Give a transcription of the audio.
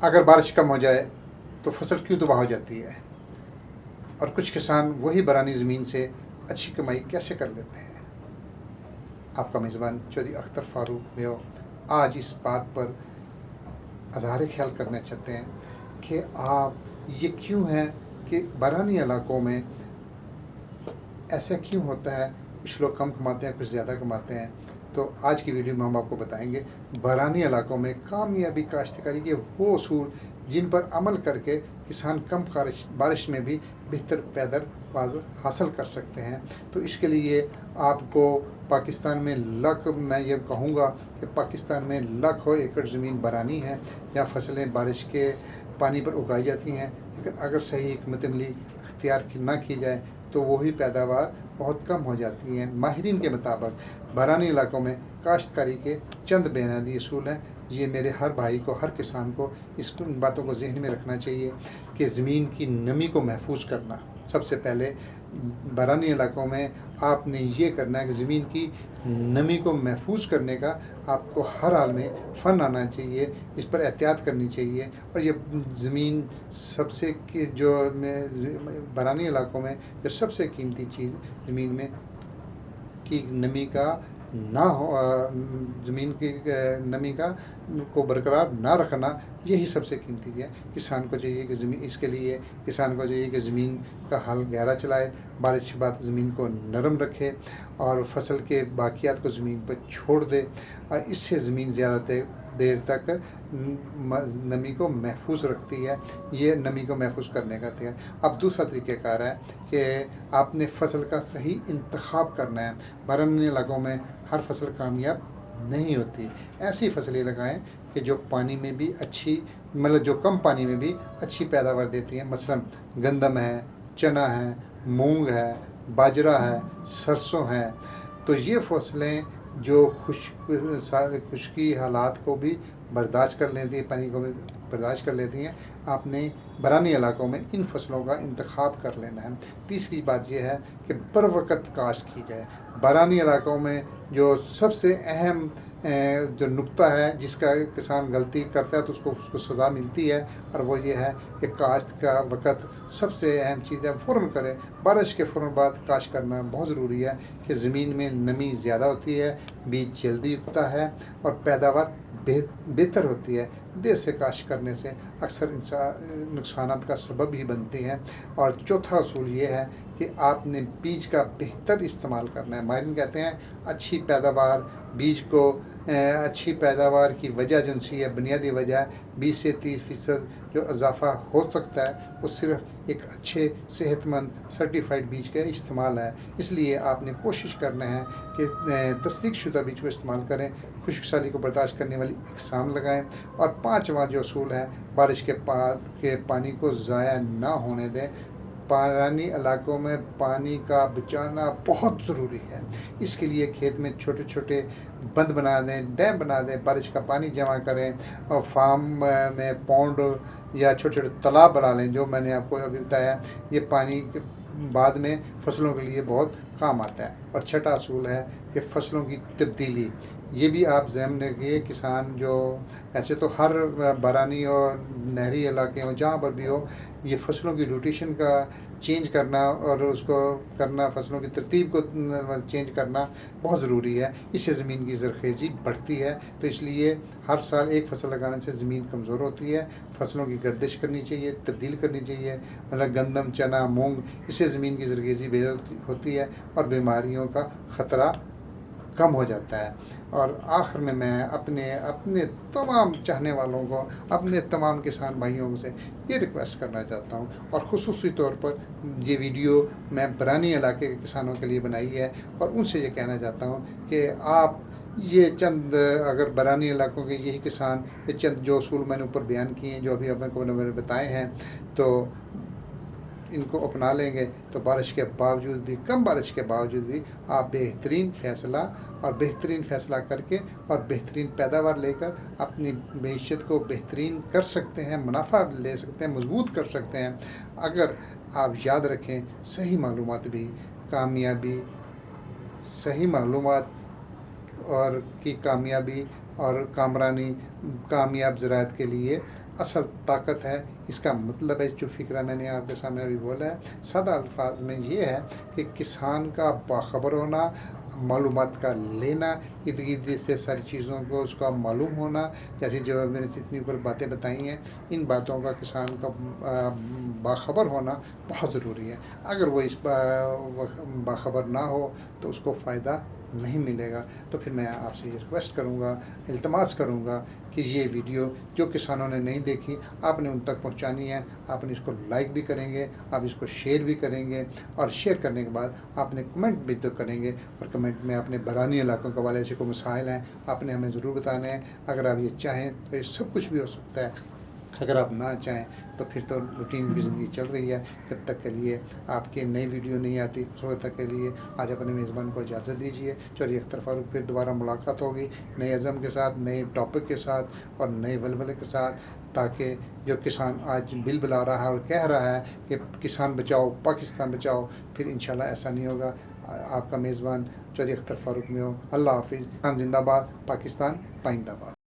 अगर बारिश कम हो जाए तो फसल क्यों तबाह हो जाती है, और कुछ किसान वही बरानी ज़मीन से अच्छी कमाई कैसे कर लेते हैं। आपका मेज़बान चौधरी अख्तर फारूक मेयो आज इस बात पर अज़हार ख्याल करना चाहते हैं कि आप ये क्यों है कि बरानी इलाकों में ऐसा क्यों होता है, कुछ लोग कम कमाते हैं, कुछ ज़्यादा कमाते हैं। तो आज की वीडियो में हम आपको बताएंगे बरानी इलाकों में कामयाबी काश्तकारी के वो असूल जिन पर अमल करके किसान कम बारिश में भी बेहतर पैदावार हासिल कर सकते हैं। तो इसके लिए आपको पाकिस्तान में मैं ये कहूँगा कि पाकिस्तान में लाखों एकड़ ज़मीन बरानी है जहाँ फसलें बारिश के पानी पर उगाई जाती हैं, लेकिन अगर सही हिकमत अमली अख्तियार ना की जाए तो वही पैदावार बहुत कम हो जाती हैं। माहिरीन के मुताबिक बरानी इलाकों में काश्तकारी के चंद बुनियादी असूल हैं। ये मेरे हर भाई को, हर किसान को इस बातों को जहन में रखना चाहिए कि ज़मीन की नमी को महफूज करना। सबसे पहले बरानी इलाकों में आपने ये करना है कि ज़मीन की नमी को महफूज करने का आपको हर हाल में फ़न आना चाहिए, इस पर एहतियात करनी चाहिए। और ये ज़मीन सबसे जो बरानी इलाकों में जो सबसे कीमती चीज़ ज़मीन में की नमी का ना हो, ज़मीन की नमी का को बरकरार ना रखना, यही सबसे कीमती है। किसान को चाहिए कि ज़मीन, इसके लिए किसान को चाहिए कि ज़मीन का हल गहरा चलाए, बारिश के बाद ज़मीन को नरम रखे और फसल के बाकियात को ज़मीन पर छोड़ दे। इससे ज़मीन ज़्यादा देर तक नमी को महफूज रखती है। ये नमी को महफूज करने का तरीका। अब दूसरा तरीक़ाकार है कि आपने फसल का सही इंतखाब करना है। बरानी इलाकों में हर फसल कामयाब नहीं होती। ऐसी फसलें लगाएं कि जो पानी में भी अच्छी, मतलब जो कम पानी में भी अच्छी पैदावार देती हैं। मसलन गंदम है, चना है, मूंग है, बाजरा है, सरसों है। तो ये फसलें जो खुश्की हालात को भी बर्दाश्त कर लेती हैं, पानी को भी बर्दाश्त कर लेती हैं। आपने बरानी इलाकों में इन फसलों का इंतखाब कर लेना है। तीसरी बात यह है कि बर वक़्त काश्त की जाए। बरानी इलाकों में जो सबसे अहम जो नुक्ता है जिसका किसान गलती करता है तो उसको सज़ा मिलती है, और वो ये है कि काश्त का वक़्त सबसे अहम चीज़ है, फ़ौरन करें। बारिश के फ़ौरन बाद काश्त करना बहुत ज़रूरी है कि ज़मीन में नमी ज़्यादा होती है, बीज जल्दी उगता है और पैदावार बेहतर होती है। देर से काश्त करने से अक्सर नुकसानात का सबब ही बनती हैं। और चौथा असूल ये है कि आपने बीज का बेहतर इस्तेमाल करना है। माहिरीन कहते हैं अच्छी पैदावार, बीज को अच्छी पैदावार की वजह जो सी है, बुनियादी वजह 20 से 30% जो इजाफा हो सकता है वो सिर्फ एक अच्छे सेहतमंद सर्टिफाइड बीज का इस्तेमाल है। इसलिए आपने कोशिश करना है कि तस्दीक शुदा बीज को इस्तेमाल करें, खुश्क साली को बर्दाश्त करने वाली इकसाम लगाएं। और पाँचवा जो असूल है, बारिश के बाद के पानी को ज़ाया ना होने दें। बरानी इलाकों में पानी का बचाना बहुत ज़रूरी है। इसके लिए खेत में छोटे छोटे बंद बना दें, डैम बना दें, बारिश का पानी जमा करें और फार्म में पौंड या छोटे छोटे तालाब बना लें। जो मैंने आपको अभी बताया, ये पानी बाद में फसलों के लिए बहुत काम आता है। और छठा असूल है कि फसलों की तब्दीली, ये भी आप ज़हन रखिए। किसान जो ऐसे तो हर बरानी और नहरी इलाके हो, जहाँ पर भी हो, ये फसलों की रोटेशन का चेंज करना और उसको करना, फसलों की तरतीब को चेंज करना बहुत ज़रूरी है। इससे ज़मीन की ज़रख़ेज़ी बढ़ती है। तो इसलिए हर साल एक फसल लगाने से ज़मीन कमज़ोर होती है। फसलों की गर्दिश करनी चाहिए, तब्दील करनी चाहिए, मतलब गंदम, चना, मूंग, इससे ज़मीन की ज़रख़ेज़ी बेहतर होती है और बीमारियों का ख़तरा कम हो जाता है। और आखिर में मैं अपने तमाम चाहने वालों को, अपने तमाम किसान भाइयों से ये रिक्वेस्ट करना चाहता हूँ, और ख़ुसूसी तौर पर ये वीडियो मैं बरानी इलाके के किसानों के लिए बनाई है, और उनसे ये कहना चाहता हूँ कि आप ये चंद, अगर बरानी इलाकों के यही किसान ये चंद जो असूल मैंने ऊपर बयान किए हैं, जो अभी मैंने बताए हैं, तो इनको अपना लेंगे तो बारिश के बावजूद भी, कम बारिश के बावजूद भी आप बेहतरीन फ़ैसला करके और बेहतरीन पैदावार लेकर अपनी मईशत को बेहतरीन कर सकते हैं, मुनाफा ले सकते हैं, मजबूत कर सकते हैं। अगर आप याद रखें, सही मालूमात भी कामयाबी, सही मालूमात और की कामयाबी और कामरानी, कामयाब ज़राअत के लिए असल ताकत है। इसका मतलब है जो फ़िक्रा मैंने आपके सामने अभी बोला है, सादा अल्फाज में ये है कि किसान का बाखबर होना, मालूमात का लेना, इर्द गिर्द से सारी चीज़ों को उसका मालूम होना, जैसे जो मैंने जितनी ऊपर बातें बताई हैं, इन बातों का किसान का बाखबर होना बहुत ज़रूरी है। अगर वो इस बाखबर ना हो तो उसको फ़ायदा नहीं मिलेगा। तो फिर मैं आपसे ये रिक्वेस्ट करूँगा, इल्तमास करूँगा कि ये वीडियो जो किसानों ने नहीं देखी आपने उन तक पहुँचानी है। आपने इसको लाइक भी करेंगे, आप इसको शेयर भी करेंगे, और शेयर करने के बाद आपने कमेंट भी तो करेंगे, और कमेंट में अपने बरानी इलाकों के वाले ऐसे कोई मसाइल हैं आपने हमें ज़रूर बताने हैं। अगर आप ये चाहें तो ये सब कुछ भी हो सकता है, अगर आप ना चाहें तो फिर तो रूटीन की ज़िंदगी चल रही है। जब तक के लिए आपकी नई वीडियो नहीं आती उस वक्त तक के लिए आज अपने मेज़बान को इजाज़त दीजिए। चौधरी अख्तर फारूक, फिर दोबारा मुलाकात होगी नए अज़म के साथ, नए टॉपिक के साथ और नए वलवले के साथ, ताकि जो किसान आज बिल बुला रहा है और कह रहा है कि किसान बचाओ, पाकिस्तान बचाओ, फिर इंशाल्लाह ऐसा नहीं होगा। आपका मेज़बान चौधरी अख्तर फारूक में हो। अल्लाह हाफिज़। जिंदाबाद, पाकिस्तान पाइंदाबाद।